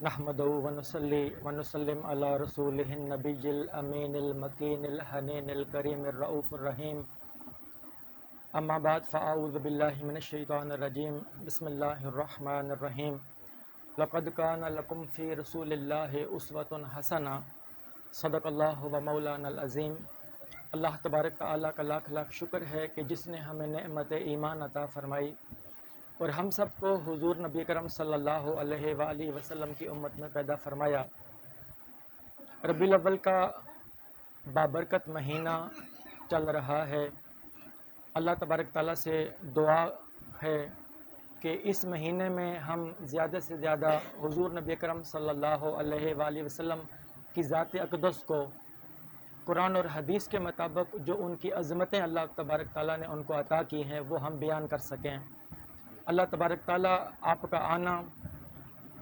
نحمدہ ونصلی ونسلم علی رسولہ النبی الامین المکین الحنین الکریم الرؤوف الرحیم اما بعد فاعوذ باللہ من الشیطان الرجیم بسم اللہ الرحمن الرحیم لقد کان لکم فی رسول اللہ اسوۃ حسنہ صدق اللہ و مولانا العظیم۔ اللہ تبارک تعالیٰ کا لاکھ لاکھ شکر ہے کہ جس نے ہمیں نعمت ایمان عطا فرمائی اور ہم سب کو حضور نبی کرم صلی اللہ علیہ وآلہ وسلم کی امت میں پیدا فرمایا۔ ربیع الاول کا بابرکت مہینہ چل رہا ہے۔ اللہ تبارک تعالیٰ سے دعا ہے کہ اس مہینے میں ہم زیادہ سے زیادہ حضور نبی کرم صلی اللہ علیہ وآلہ وسلم کی ذات اقدس کو قرآن اور حدیث کے مطابق جو ان کی عظمتیں اللہ تبارک تعالیٰ نے ان کو عطا کی ہیں وہ ہم بیان کر سکیں۔ اللہ تبارک تعالیٰ آپ کا آنا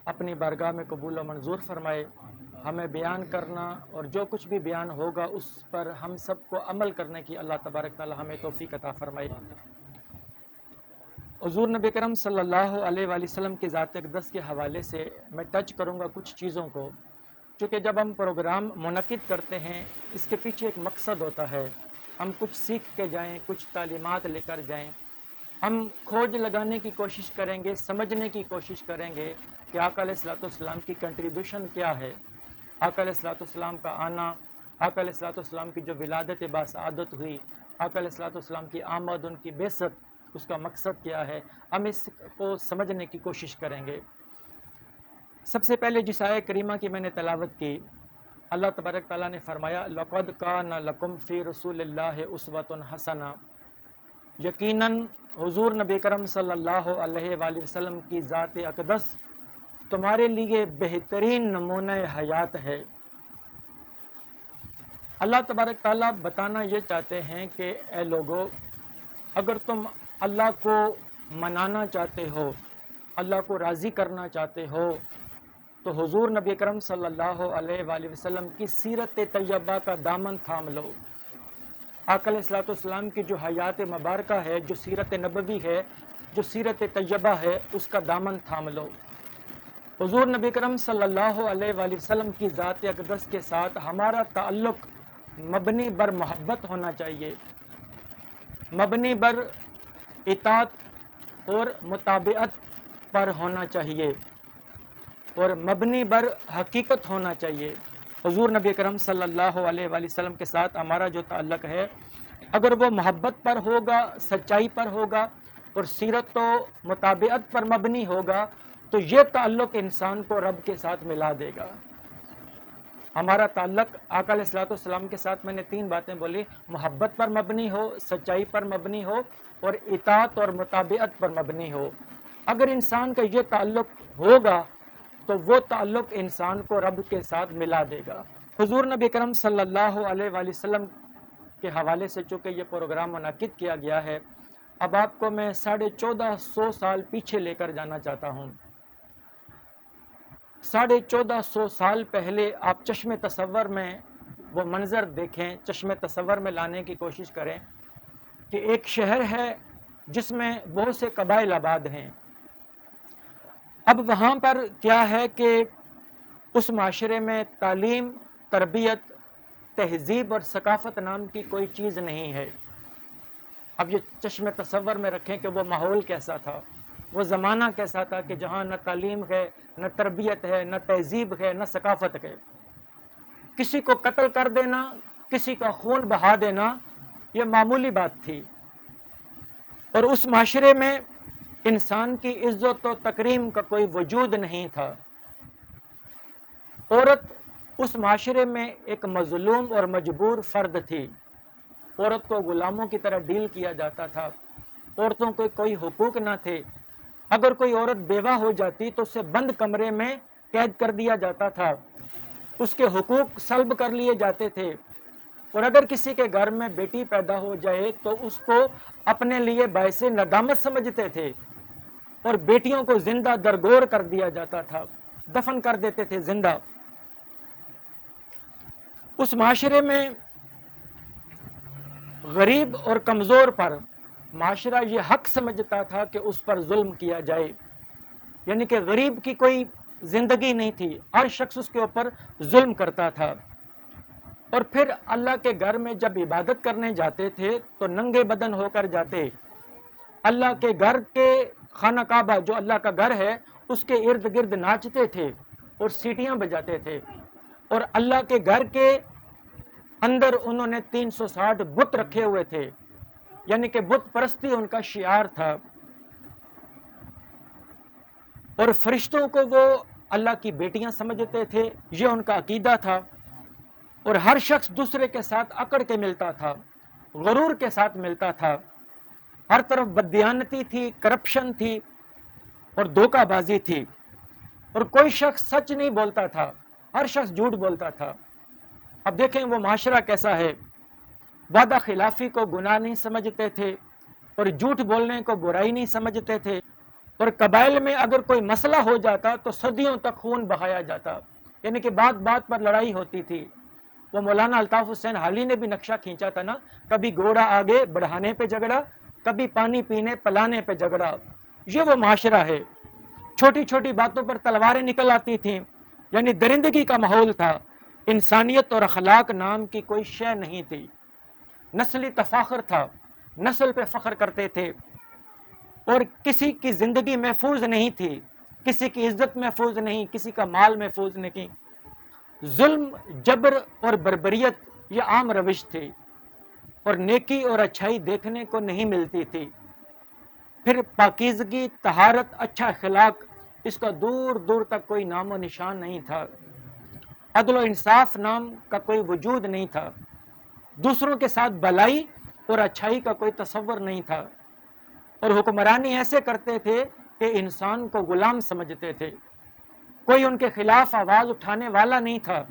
اپنی بارگاہ میں قبول و منظور فرمائے، ہمیں بیان کرنا اور جو کچھ بھی بیان ہوگا اس پر ہم سب کو عمل کرنے کی اللہ تبارک تعالیٰ ہمیں توفیق عطا فرمائے۔ حضور نبی کرم صلی اللہ علیہ وآلہ وسلم کی ذات اقدس کے حوالے سے میں ٹچ کروں گا کچھ چیزوں کو، چونکہ جب ہم پروگرام منعقد کرتے ہیں اس کے پیچھے ایک مقصد ہوتا ہے، ہم کچھ سیکھ کے جائیں، کچھ تعلیمات لے کر جائیں، ہم کھوج لگانے کی کوشش کریں گے، سمجھنے کی کوشش کریں گے کہ آقا علیہ الصلوۃ والسلام کی کنٹریبیوشن کیا ہے، آقا علیہ الصلوۃ والسلام کا آنا، آقا علیہ الصلوۃ والسلام کی جو ولادت باسعادت ہوئی، آقا علیہ الصلوۃ والسلام کی آمد، ان کی بعثت، اس کا مقصد کیا ہے، ہم اس کو سمجھنے کی کوشش کریں گے۔ سب سے پہلے جس آیہ کریمہ کی میں نے تلاوت کی، اللہ تبارک تعالیٰ نے فرمایا لَقَدْ كَانَ لَكُمْ فِي رَسُولِ اللَّهِ أُسْوَةٌ حَسَنَةٌ، یقیناً حضور نبی کرم صلی اللہ علیہ وآلہ وسلم کی ذات اقدس تمہارے لیے بہترین نمونہ حیات ہے۔ اللہ تبارک تعالیٰ بتانا یہ چاہتے ہیں کہ اے لوگو، اگر تم اللہ کو منانا چاہتے ہو، اللہ کو راضی کرنا چاہتے ہو، تو حضور نبی کرم صلی اللہ علیہ وآلہ وسلم کی سیرت طیبہ کا دامن تھام لو۔ آقا علیہ الصلوۃ والسلام کی جو حیات مبارکہ ہے، جو سیرت نبوی ہے، جو سیرت طیبہ ہے، اس کا دامن تھام لو۔ حضور نبی کرم صلی اللہ علیہ وآلہ وسلم کی ذات اقدس کے ساتھ ہمارا تعلق مبنی بر محبت ہونا چاہیے، مبنی بر اطاعت اور متابعت پر ہونا چاہیے، اور مبنی بر حقیقت ہونا چاہیے۔ حضور نبی کرم صلی اللہ علیہ وآلہ وسلم کے ساتھ ہمارا جو تعلق ہے، اگر وہ محبت پر ہوگا، سچائی پر ہوگا اور سیرت و متابعت پر مبنی ہوگا، تو یہ تعلق انسان کو رب کے ساتھ ملا دے گا۔ ہمارا تعلق آقا علیہ الصلوۃ والسلام کے ساتھ میں نے 3 باتیں بولی، محبت پر مبنی ہو، سچائی پر مبنی ہو اور اطاعت اور متابعت پر مبنی ہو۔ اگر انسان کا یہ تعلق ہوگا تو وہ تعلق انسان کو رب کے ساتھ ملا دے گا۔ حضور نبی کرم صلی اللہ علیہ وآلہ وسلم کے حوالے سے چونکہ یہ پروگرام منعقد کیا گیا ہے، اب آپ کو میں 1450 سال پیچھے لے کر جانا چاہتا ہوں۔ 1450 سال پہلے آپ چشم تصور میں وہ منظر دیکھیں، چشم تصور میں لانے کی کوشش کریں کہ ایک شہر ہے جس میں بہت سے قبائل آباد ہیں۔ اب وہاں پر کیا ہے کہ اس معاشرے میں تعلیم، تربیت، تہذیب اور ثقافت نام کی کوئی چیز نہیں ہے۔ اب یہ چشم تصور میں رکھیں کہ وہ ماحول کیسا تھا، وہ زمانہ کیسا تھا کہ جہاں نہ تعلیم ہے، نہ تربیت ہے، نہ تہذیب ہے، نہ ثقافت ہے۔ کسی کو قتل کر دینا، کسی کا خون بہا دینا، یہ معمولی بات تھی، اور اس معاشرے میں انسان کی عزت و تکریم کا کوئی وجود نہیں تھا۔ عورت اس معاشرے میں ایک مظلوم اور مجبور فرد تھی۔ عورت کو غلاموں کی طرح ڈیل کیا جاتا تھا، عورتوں کو کوئی حقوق نہ تھے۔ اگر کوئی عورت بیوہ ہو جاتی تو اسے بند کمرے میں قید کر دیا جاتا تھا، اس کے حقوق سلب کر لیے جاتے تھے، اور اگر کسی کے گھر میں بیٹی پیدا ہو جائے تو اس کو اپنے لیے باعث ندامت سمجھتے تھے، اور بیٹیوں کو زندہ درگور کر دیا جاتا تھا، دفن کر دیتے تھے زندہ۔ اس معاشرے میں غریب اور کمزور پر معاشرہ یہ حق سمجھتا تھا کہ اس پر ظلم کیا جائے، یعنی کہ غریب کی کوئی زندگی نہیں تھی، ہر شخص اس کے اوپر ظلم کرتا تھا۔ اور پھر اللہ کے گھر میں جب عبادت کرنے جاتے تھے تو ننگے بدن ہو کر جاتے، اللہ کے گھر کے خانہ کعبہ جو اللہ کا گھر ہے اس کے ارد گرد ناچتے تھے اور سیٹیاں بجاتے تھے، اور اللہ کے گھر کے اندر انہوں نے 360 بت رکھے ہوئے تھے، یعنی کہ بت پرستی ان کا شعار تھا، اور فرشتوں کو وہ اللہ کی بیٹیاں سمجھتے تھے، یہ ان کا عقیدہ تھا، اور ہر شخص دوسرے کے ساتھ اکڑ کے ملتا تھا، غرور کے ساتھ ملتا تھا، ہر طرف بددیانتی تھی، کرپشن تھی اور دھوکہ بازی تھی، اور کوئی شخص سچ نہیں بولتا تھا، ہر شخص جھوٹ بولتا تھا۔ اب دیکھیں وہ معاشرہ کیسا ہے، وعدہ خلافی کو گناہ نہیں سمجھتے تھے اور جھوٹ بولنے کو برائی نہیں سمجھتے تھے، اور قبائل میں اگر کوئی مسئلہ ہو جاتا تو صدیوں تک خون بہایا جاتا، یعنی کہ بات بات پر لڑائی ہوتی تھی۔ وہ مولانا الطاف حسین حالی نے بھی نقشہ کھینچا تھا نا، کبھی گھوڑا آگے بڑھانے پہ جھگڑا، کبھی پانی پینے پلانے پہ جھگڑا، یہ وہ معاشرہ ہے۔ چھوٹی چھوٹی باتوں پر تلواریں نکل آتی تھیں، یعنی درندگی کا ماحول تھا، انسانیت اور اخلاق نام کی کوئی شے نہیں تھی، نسلی تفاخر تھا، نسل پہ فخر کرتے تھے، اور کسی کی زندگی محفوظ نہیں تھی، کسی کی عزت محفوظ نہیں، کسی کا مال محفوظ نہیں، ظلم، جبر اور بربریت یہ عام روش تھی، اور نیکی اور اچھائی دیکھنے کو نہیں ملتی تھی۔ پھر پاکیزگی، طہارت، اچھا اخلاق، اس کا دور دور تک کوئی نام و نشان نہیں تھا، عدل و انصاف نام کا کوئی وجود نہیں تھا، دوسروں کے ساتھ بھلائی اور اچھائی کا کوئی تصور نہیں تھا، اور حکمرانی ایسے کرتے تھے کہ انسان کو غلام سمجھتے تھے، کوئی ان کے خلاف آواز اٹھانے والا نہیں تھا،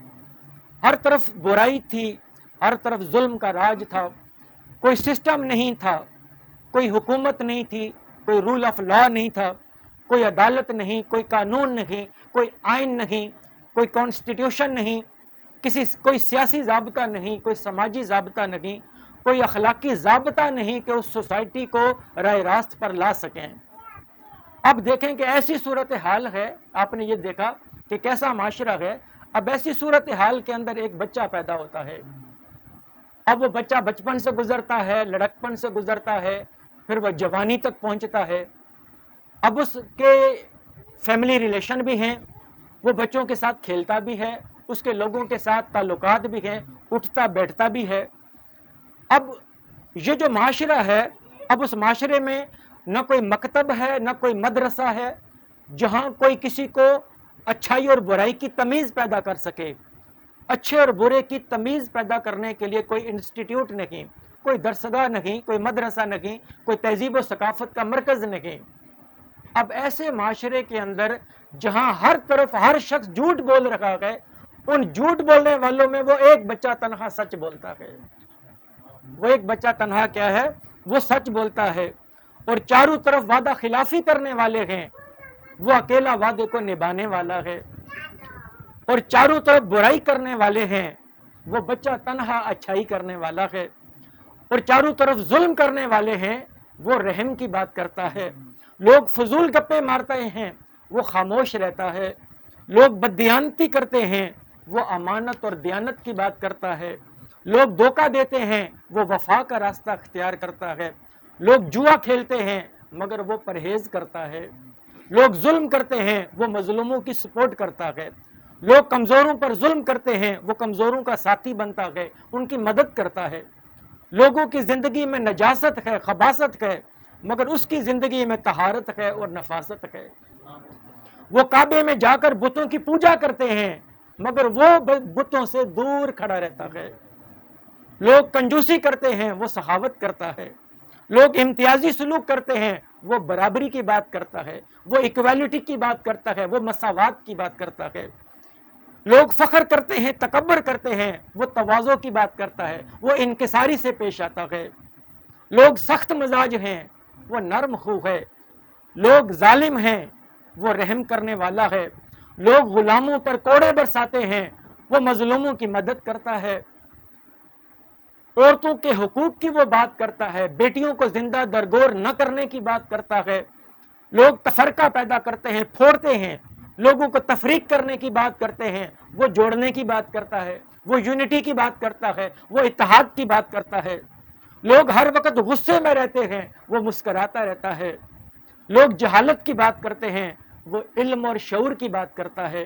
ہر طرف برائی تھی، ہر طرف ظلم کا راج تھا، کوئی سسٹم نہیں تھا، کوئی حکومت نہیں تھی، کوئی رول آف لا نہیں تھا، کوئی عدالت نہیں، کوئی قانون نہیں، کوئی آئین نہیں، کوئی کانسٹیٹیوشن نہیں، کوئی سیاسی ضابطہ نہیں، کوئی سماجی ضابطہ نہیں، کوئی اخلاقی ضابطہ نہیں کہ اس سوسائٹی کو راہ راست پر لا سکیں۔ اب دیکھیں کہ ایسی صورتحال ہے، آپ نے یہ دیکھا کہ کیسا معاشرہ ہے، اب ایسی صورتحال کے اندر ایک بچہ پیدا ہوتا ہے، اب وہ بچہ بچپن سے گزرتا ہے، لڑکپن سے گزرتا ہے، پھر وہ جوانی تک پہنچتا ہے، اب اس کے فیملی ریلیشن بھی ہیں، وہ بچوں کے ساتھ کھیلتا بھی ہے، اس کے لوگوں کے ساتھ تعلقات بھی ہیں، اٹھتا بیٹھتا بھی ہے۔ اب یہ جو معاشرہ ہے، اب اس معاشرے میں نہ کوئی مکتب ہے، نہ کوئی مدرسہ ہے جہاں کوئی کسی کو اچھائی اور برائی کی تمیز پیدا کر سکے، اچھے اور برے کی تمیز پیدا کرنے کے لیے کوئی انسٹیٹیوٹ نہیں، کوئی درسگاہ نہیں، کوئی مدرسہ نہیں، کوئی تہذیب و ثقافت کا مرکز نہیں۔ اب ایسے معاشرے کے اندر جہاں ہر طرف ہر شخص جھوٹ بول رہا ہے، ان جھوٹ بولنے والوں میں وہ ایک بچہ تنہا سچ بولتا ہے، وہ ایک بچہ تنہا کیا ہے، وہ سچ بولتا ہے، اور چاروں طرف وعدہ خلافی کرنے والے ہیں، وہ اکیلا وعدے کو نبھانے والا ہے، اور چاروں طرف برائی کرنے والے ہیں، وہ بچہ تنہا اچھائی کرنے والا ہے، اور چاروں طرف ظلم کرنے والے ہیں، وہ رحم کی بات کرتا ہے، لوگ فضول گپے مارتے ہیں، وہ خاموش رہتا ہے، لوگ بددیانتی کرتے ہیں، وہ امانت اور دیانت کی بات کرتا ہے، لوگ دھوکہ دیتے ہیں، وہ وفا کا راستہ اختیار کرتا ہے، لوگ جوا کھیلتے ہیں مگر وہ پرہیز کرتا ہے، لوگ ظلم کرتے ہیں، وہ مظلوموں کی سپورٹ کرتا ہے، لوگ کمزوروں پر ظلم کرتے ہیں، وہ کمزوروں کا ساتھی بنتا ہے، ان کی مدد کرتا ہے، لوگوں کی زندگی میں نجاست ہے، خباثت ہے، مگر اس کی زندگی میں طہارت ہے اور نفاست ہے، وہ کعبے میں جا کر بتوں کی پوجا کرتے ہیں مگر وہ بتوں سے دور کھڑا رہتا ہے، لوگ کنجوسی کرتے ہیں، وہ سخاوت کرتا ہے، لوگ امتیازی سلوک کرتے ہیں، وہ برابری کی بات کرتا ہے، وہ ایکویلٹی کی بات کرتا ہے، وہ مساوات کی بات کرتا ہے، لوگ فخر کرتے ہیں، تکبر کرتے ہیں، وہ تواضع کی بات کرتا ہے، وہ انکساری سے پیش آتا ہے، لوگ سخت مزاج ہیں، وہ نرم خو ہے، لوگ ظالم ہیں، وہ رحم کرنے والا ہے، لوگ غلاموں پر کوڑے برساتے ہیں، وہ مظلوموں کی مدد کرتا ہے، عورتوں کے حقوق کی وہ بات کرتا ہے، بیٹیوں کو زندہ درگور نہ کرنے کی بات کرتا ہے، لوگ تفرقہ پیدا کرتے ہیں، پھوڑتے ہیں، لوگوں کو تفریق کرنے کی بات کرتے ہیں، وہ جوڑنے کی بات کرتا ہے، وہ یونٹی کی بات کرتا ہے، وہ اتحاد کی بات کرتا ہے۔ لوگ ہر وقت غصے میں رہتے ہیں، وہ مسکراتا رہتا ہے۔ لوگ جہالت کی بات کرتے ہیں، وہ علم اور شعور کی بات کرتا ہے۔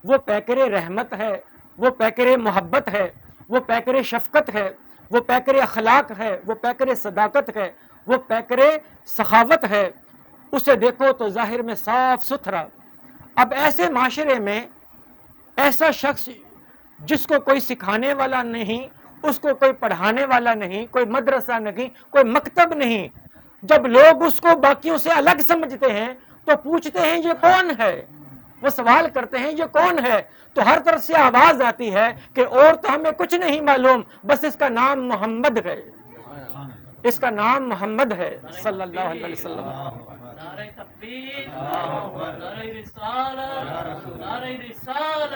وہ پیکر رحمت ہے، وہ پیکر محبت ہے، وہ پیکر شفقت ہے، وہ پیکر اخلاق ہے، وہ پیکر صداقت ہے، وہ پیکر سخاوت ہے۔ اسے دیکھو تو ظاہر میں صاف ستھرا۔ اب ایسے معاشرے میں ایسا شخص جس کو کوئی سکھانے والا نہیں، اس کو کوئی پڑھانے والا نہیں، کوئی مدرسہ نہیں، کوئی مکتب نہیں، جب لوگ اس کو باقیوں سے الگ سمجھتے ہیں تو پوچھتے ہیں یہ کون ہے؟ وہ سوال کرتے ہیں یہ کون ہے؟ تو ہر طرف سے آواز آتی ہے کہ اور تو ہمیں کچھ نہیں معلوم، بس اس کا نام محمد ہے، اس کا نام محمد ہے صلی اللہ علیہ وسلم۔ نعرہ تکبیر، نعرہ رسالت، نعرہ رسالت۔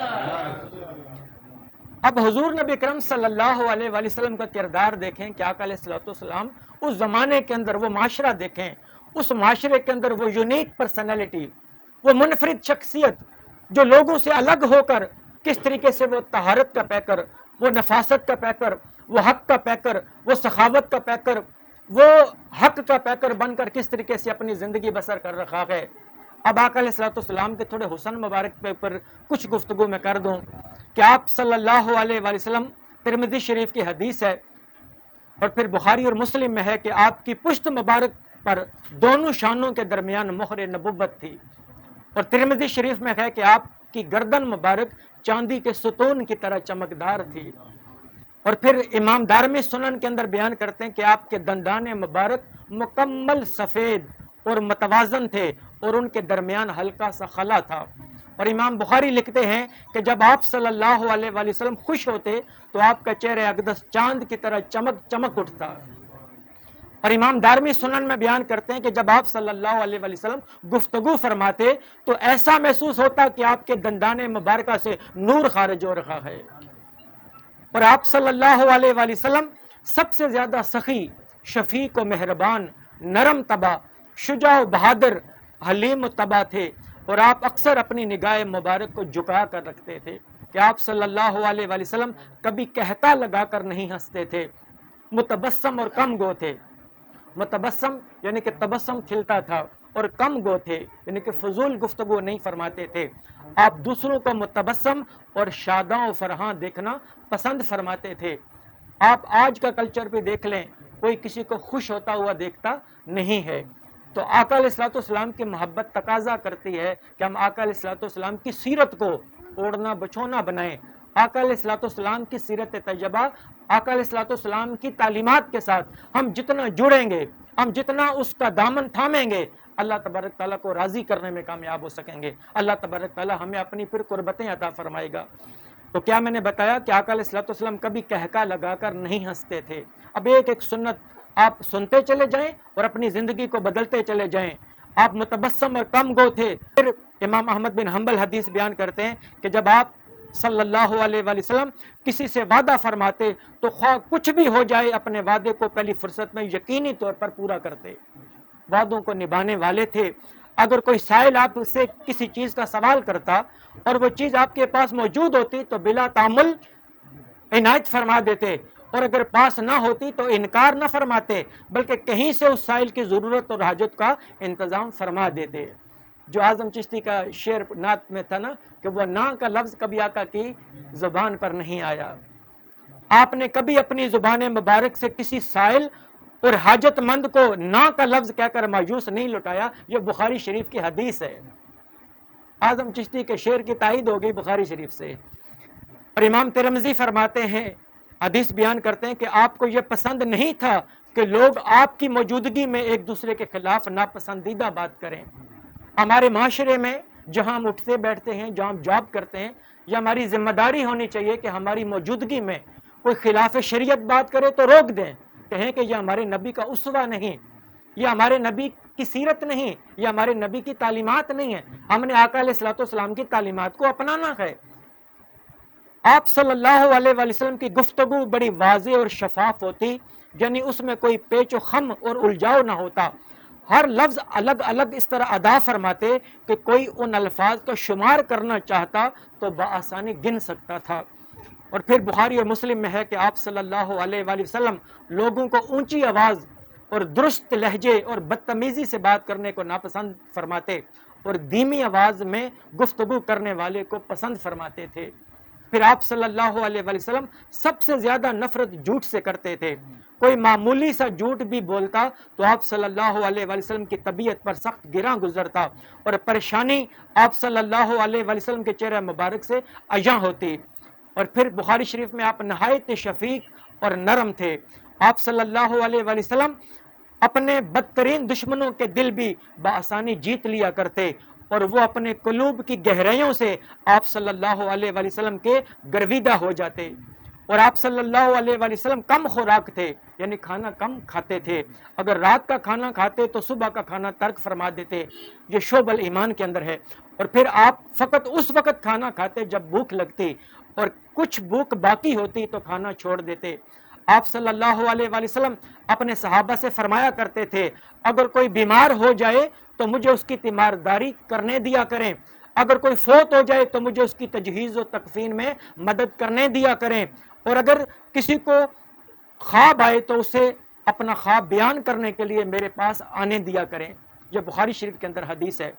اب حضور نبی کرم صلی اللہ علیہ وآلہ وسلم کا کردار دیکھیں کہ آقا علیہ الصلوۃ والسلام اس زمانے کے اندر وہ معاشرہ دیکھیں، اس معاشرے کے اندر وہ یونیک پرسنالٹی، وہ منفرد شخصیت جو لوگوں سے الگ ہو کر کس طریقے سے وہ طہارت کا پیکر، وہ نفاست کا پیکر، وہ حق کا پیکر، وہ سخاوت کا پیکر، وہ حق کا پیکر بن کر کس طریقے سے اپنی زندگی بسر کر رکھا ہے۔ اب آقا علیہ الصلوۃ والسلام کے تھوڑے حسن مبارک پہ پر کچھ گفتگو میں کر دوں کہ آپ صلی اللہ علیہ وآلہ وسلم، ترمذی شریف کی حدیث ہے اور پھر بخاری اور مسلم میں ہے کہ آپ کی پشت مبارک پر دونوں شانوں کے درمیان مہر نبوت تھی، اور ترمذی شریف میں ہے کہ آپ کی گردن مبارک چاندی کے ستون کی طرح چمکدار تھی، اور پھر امام دارمی سنن کے اندر بیان کرتے ہیں کہ آپ کے دندان مبارک مکمل سفید اور متوازن تھے اور ان کے درمیان ہلکا سا خلا تھا۔ اور امام بخاری لکھتے ہیں کہ جب آپ صلی اللہ علیہ وآلہ وسلم خوش ہوتے تو آپ کا چہرہ اقدس چاند کی طرح چمک اٹھتا۔ اور امام دارمی سنن میں بیان کرتے ہیں کہ جب آپ صلی اللہ علیہ وآلہ وسلم گفتگو فرماتے تو ایسا محسوس ہوتا کہ آپ کے دندان مبارکہ سے نور خارج ہو رہا ہے۔ اور آپ صلی اللہ علیہ وآلہ وسلم سب سے زیادہ سخی، شفیق و مہربان، نرم طبع، شجاع و بہادر، حلیم و طبع تھے، اور آپ اکثر اپنی نگاہ مبارک کو جھکا کر رکھتے تھے کہ آپ صلی اللہ علیہ وآلہ وسلم کبھی کہتا لگا کر نہیں ہنستے تھے، متبسم اور کم گو تھے۔ متبسم یعنی کہ تبسم کھلتا تھا، اور کم گو تھے یعنی کہ فضول گفتگو نہیں فرماتے تھے۔ آپ دوسروں کو متبسم اور شاداں و فرحاں دیکھنا پسند فرماتے تھے۔ آپ آج کا کلچر پہ دیکھ لیں، کوئی کسی کو خوش ہوتا ہوا دیکھتا نہیں ہے۔ تو آقا علیہ الصلوۃ والسلام کی محبت تقاضا کرتی ہے کہ ہم آقا علیہ الصلوۃ والسلام کی سیرت کو اوڑھنا بچھونا بنائیں۔ آقا علیہ الصلوۃ والسلام کی سیرت طیبہ، آقا علیہ الصلوۃ والسلام کی تعلیمات کے ساتھ ہم جتنا جڑیں گے، ہم جتنا اس کا دامن تھامیں گے، اللہ تبارک تعالیٰ کو راضی کرنے میں کامیاب ہو سکیں گے۔ اللہ تبارک تعالیٰ ہمیں اپنی پھر قربتیں عطا فرمائے گا۔ تو کیا میں نے بتایا کہ آقا علیہ الصلوۃ والسلام کبھی کہکا لگا کر نہیں ہنستے تھے۔ اب ایک ایک سنت آپ سنتے چلے جائیں اور اپنی زندگی کو بدلتے چلے جائیں۔ آپ متبسم اور کم گو تھے۔ پھر امام احمد بن حنبل حدیث بیان کرتے ہیں کہ جب آپ صلی اللہ علیہ وآلہ وسلم کسی سے وعدہ فرماتے تو خواہ کچھ بھی ہو جائے اپنے وعدے کو پہلی فرصت میں یقینی طور پر پورا کرتے، وعدوں کو نبھانے والے تھے۔ اگر کوئی سائل آپ سے کسی چیز کا سوال کرتا اور وہ چیز آپ کے پاس موجود ہوتی تو بلا تعامل عنایت فرما دیتے، اور اگر پاس نہ ہوتی تو انکار نہ فرماتے، بلکہ کہیں سے اس سائل کی ضرورت اور حاجت کا انتظام فرما دیتے۔ جو اعظم چشتی کا شعر نعت میں تھا نا کہ وہ نا کا لفظ کبھی آقا کی زبان پر نہیں آیا۔ آپ نے کبھی اپنی زبان مبارک سے کسی سائل اور حاجت مند کو نا کا لفظ کہہ کر مایوس نہیں لٹایا۔ یہ بخاری شریف کی حدیث ہے۔ اعظم چشتی کے شعر کی تائید ہو گئی بخاری شریف سے۔ اور امام ترمذی فرماتے ہیں، حدیث بیان کرتے ہیں کہ آپ کو یہ پسند نہیں تھا کہ لوگ آپ کی موجودگی میں ایک دوسرے کے خلاف ناپسندیدہ بات کریں۔ ہمارے معاشرے میں جہاں ہم اٹھتے بیٹھتے ہیں، جہاں ہم جاب کرتے ہیں، یہ ہماری ذمہ داری ہونی چاہیے کہ ہماری موجودگی میں کوئی خلاف شریعت بات کرے تو روک دیں، کہیں کہ یہ ہمارے نبی کا اسوہ نہیں، یہ ہمارے نبی کی سیرت نہیں، یہ ہمارے نبی کی تعلیمات نہیں ہے۔ ہم نے آقا علیہ الصلوۃ والسلام کی تعلیمات کو اپنانا ہے۔ آپ صلی اللہ علیہ وآلہ وسلم کی گفتگو بڑی واضح اور شفاف ہوتی، یعنی اس میں کوئی پیچ و خم اور الجھاؤ نہ ہوتا۔ ہر لفظ الگ الگ اس طرح ادا فرماتے کہ کوئی ان الفاظ کو شمار کرنا چاہتا تو بآسانی گن سکتا تھا۔ اور پھر بخاری اور مسلم میں ہے کہ آپ صلی اللہ علیہ وآلہ وسلم لوگوں کو اونچی آواز اور درست لہجے اور بدتمیزی سے بات کرنے کو ناپسند فرماتے اور دھیمی آواز میں گفتگو کرنے والے کو پسند فرماتے تھے۔ پھر آپ صلی اللہ علیہ وآلہ وسلم سب سے زیادہ نفرت جھوٹ سے کرتے تھے۔ کوئی معمولی سا جھوٹ بھی بولتا تو آپ صلی اللہ علیہ وآلہ وسلم کی طبیعت پر سخت گراں گزرتا اور پریشانی آپ صلی اللہ علیہ وآلہ وسلم کے چہرہ مبارک سے عیاں ہوتی۔ اور پھر بخاری شریف میں آپ نہایت شفیق اور نرم تھے۔ آپ صلی اللہ علیہ وآلہ وسلم اپنے بدترین دشمنوں کے دل بھی بآسانی جیت لیا کرتے اور وہ اپنے قلوب کی گہرائیوں سے آپ صلی اللہ علیہ وآلہ وسلم کے گرویدہ ہو جاتے۔ اور آپ صلی اللہ علیہ وآلہ وسلم کم خوراک تھے، یعنی کھانا کم کھاتے تھے۔ اگر رات کا کھانا کھاتے تو صبح کا کھانا ترک فرما دیتے، یہ شعب الایمان کے اندر ہے۔ اور پھر آپ فقط اس وقت کھانا کھاتے جب بھوک لگتی اور کچھ بھوک باقی ہوتی تو کھانا چھوڑ دیتے۔ آپ صلی اللہ علیہ وآلہ وسلم اپنے صحابہ سے فرمایا کرتے تھے اگر کوئی بیمار ہو جائے تو مجھے اس کی تیمارداری کرنے دیا کریں، اگر کوئی فوت ہو جائے تو مجھے اس کی تجہیز و تکفین میں مدد کرنے دیا کریں، اور اگر کسی کو خواب آئے تو اسے اپنا خواب بیان کرنے کے لیے میرے پاس آنے دیا کریں۔ یہ بخاری شریف کے اندر حدیث ہے۔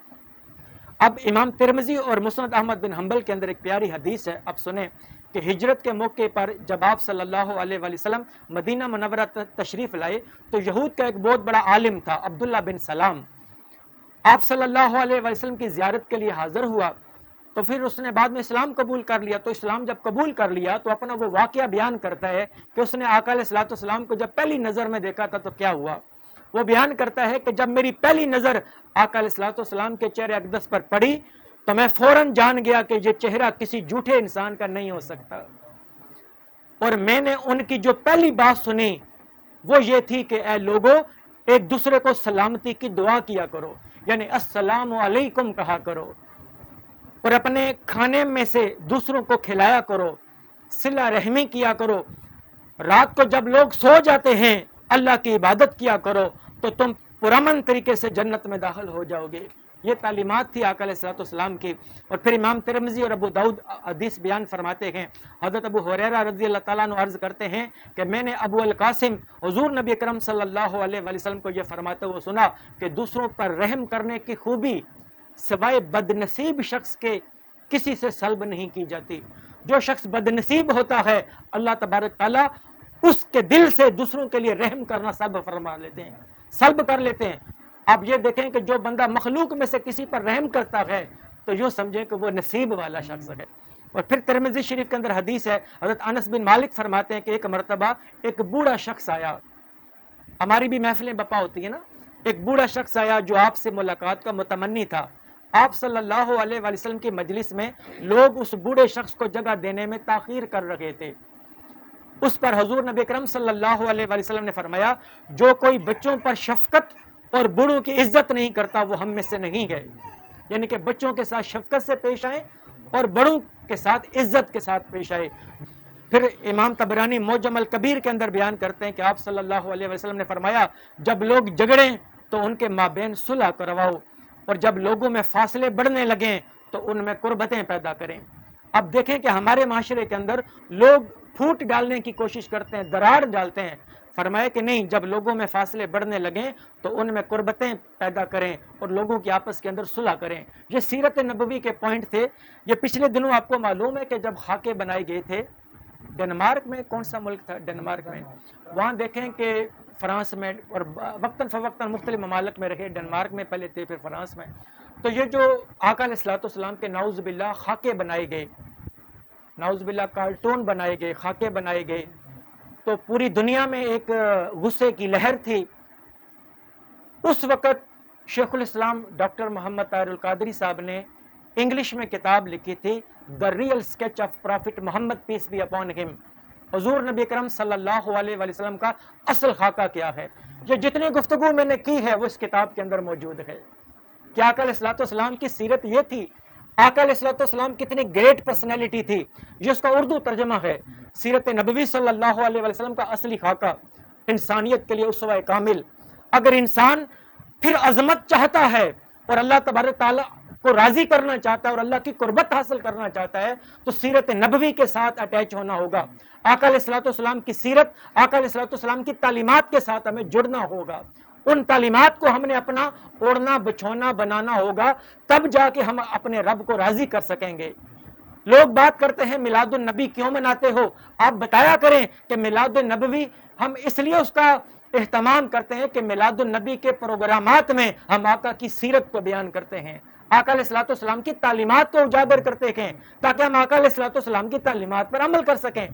اب امام ترمذی اور مسند احمد بن حنبل کے اندر ایک پیاری حدیث ہے، اب سنیں کہ ہجرت کے موقع پر جب آپ صلی اللہ علیہ وآلہ وسلم مدینہ منورہ تشریف لائے تو یہود کا ایک بہت بڑا عالم تھا عبداللہ بن سلام، آپ صلی اللہ علیہ وآلہ وسلم کی زیارت کے لیے حاضر ہوا۔ تو پھر اس نے بعد میں اسلام قبول کر لیا، تو اسلام جب قبول کر لیا تو اپنا وہ واقعہ بیان کرتا ہے کہ اس نے آقا علیہ الصلوۃ والسلام کو جب پہلی نظر میں دیکھا تھا تو کیا ہوا۔ وہ بیان کرتا ہے کہ جب میری پہلی نظر آقا علیہ الصلوۃ والسلام کے چہرے اقدس پر پڑی تو میں فوراً جان گیا کہ یہ چہرہ کسی جھوٹے انسان کا نہیں ہو سکتا، اور میں نے ان کی جو پہلی بات سنی وہ یہ تھی کہ اے لوگو ایک دوسرے کو سلامتی کی دعا کیا کرو، یعنی السلام علیکم کہا کرو، اور اپنے کھانے میں سے دوسروں کو کھلایا کرو، صلہ رحمی کیا کرو، رات کو جب لوگ سو جاتے ہیں اللہ کی عبادت کیا کرو تو تم پرامن طریقے سے جنت میں داخل ہو جاؤ گے۔ یہ تعلیمات تھی آقا علیہ الصلوۃ والسلام کی۔ اور پھر امام ترمذی اور ابو داؤد حدیث بیان فرماتے ہیں، حضرت ابو ہریرہ رضی اللہ تعالیٰ عنہ عرض کرتے ہیں کہ میں نے ابو القاسم حضور نبی اکرم صلی اللہ علیہ وآلہ وسلم کو یہ فرماتے ہوئے سنا کہ دوسروں پر رحم کرنے کی خوبی سوائے بد نصیب شخص کے کسی سے سلب نہیں کی جاتی۔ جو شخص بد نصیب ہوتا ہے اللہ تبارک تعالیٰ اس کے دل سے دوسروں کے لیے رحم کرنا سلب فرما لیتے ہیں، سلب کر لیتے ہیں۔ آپ یہ دیکھیں کہ جو بندہ مخلوق میں سے کسی پر رحم کرتا ہے تو یوں سمجھیں کہ وہ نصیب والا شخص ہے۔ اور پھر ترمذی شریف کے اندر حدیث ہے، حضرت انس بن مالک فرماتے ہیں کہ ایک مرتبہ ایک بوڑھا شخص آیا، ہماری بھی محفلیں بپا ہوتی ہیں نا، ایک بوڑھا شخص آیا جو آپ سے ملاقات کا متمنی تھا۔ آپ صلی اللہ علیہ وآلہ وسلم کی مجلس میں لوگ اس بوڑھے شخص کو جگہ دینے میں تاخیر کر رہے تھے۔ اس پر حضور نبی اکرم صلی اللہ علیہ وآلہ وسلم نے فرمایا جو کوئی بچوں پر شفقت اور بوڑھوں کی عزت نہیں کرتا وہ ہم میں سے نہیں ہے، یعنی کہ بچوں کے ساتھ شفقت سے پیش آئیں اور بڑوں کے ساتھ عزت کے ساتھ پیش آئے۔ پھر امام طبرانی معجم الکبیر کے اندر بیان کرتے ہیں کہ آپ صلی اللہ علیہ وسلم نے فرمایا جب لوگ جھگڑیں تو ان کے مابین صلح کرواؤ، اور جب لوگوں میں فاصلے بڑھنے لگیں تو ان میں قربتیں پیدا کریں۔ اب دیکھیں کہ ہمارے معاشرے کے اندر لوگ پھوٹ ڈالنے کی کوشش کرتے ہیں، دراڑ ڈالتے ہیں، فرمایا کہ نہیں، جب لوگوں میں فاصلے بڑھنے لگیں تو ان میں قربتیں پیدا کریں اور لوگوں کی آپس کے اندر صلح کریں۔ یہ سیرت نبوی کے پوائنٹ تھے۔ یہ پچھلے دنوں آپ کو معلوم ہے کہ جب خاکے بنائے گئے تھے ڈنمارک میں، کون سا ملک تھا ڈنمارک میں، وہاں دیکھیں کہ فرانس میں اور وقتاً فوقتاً مختلف ممالک میں رہے، ڈنمارک میں پہلے تھے پھر فرانس میں، تو یہ جو آقا علیہ الصلوۃ والسلام کے نعوذ باللہ خاکے بنائے گئے، نعوذ باللہ کارٹون بنائے گئے، خاکے بنائے گئے، تو پوری دنیا میں ایک غصے کی لہر تھی۔ اس وقت شیخ الاسلام ڈاکٹر محمد طاہر القادری صاحب نے انگلش میں کتاب لکھی تھی the real sketch of prophet Muhammad peace be upon him, حضور نبی اکرم صلی اللہ علیہ وآلہ وسلم کا اصل خاکہ کیا ہے۔ یہ جتنی گفتگو میں نے کی ہے وہ اس کتاب کے اندر موجود ہے کہ آقا علیہ الصلوۃ والسلام کی سیرت یہ تھی، آقا علیہ الصلوۃ والسلام کتنی گریٹ پرسنالٹی تھی۔ یہ اس کا اردو ترجمہ ہے، سیرت نبوی صلی اللہ علیہ وسلم کا اصلی خاکہ، انسانیت کے لیے اسوہ کامل۔ اگر انسان پھر عظمت چاہتا ہے اور اللہ تبارک تعالیٰ کو راضی کرنا چاہتا ہے اور اللہ کی قربت حاصل کرنا چاہتا ہے تو سیرت نبوی کے ساتھ اٹیچ ہونا ہوگا. آقا علیہ الصلوۃ والسلام کی سیرت، آقا علیہ الصلوۃ والسلام کی تعلیمات کے ساتھ ہمیں جڑنا ہوگا. ان تعلیمات کو ہم نے اپنا اوڑھنا بچھونا بنانا ہوگا، تب جا کے ہم اپنے رب کو راضی کر سکیں گے. لوگ بات کرتے ہیں میلاد النبی کیوں مناتے ہو؟ آپ بتایا کریں کہ میلاد النبوی ہم اس لیے اس کا اہتمام کرتے ہیں کہ میلاد النبی کے پروگرامات میں ہم آقا کی سیرت کو بیان کرتے ہیں، آقا علیہ الصلوۃ والسلام کی تعلیمات کو اجاگر کرتے ہیں، تاکہ ہم آقا علیہ الصلوۃ والسلام کی تعلیمات پر عمل کر سکیں.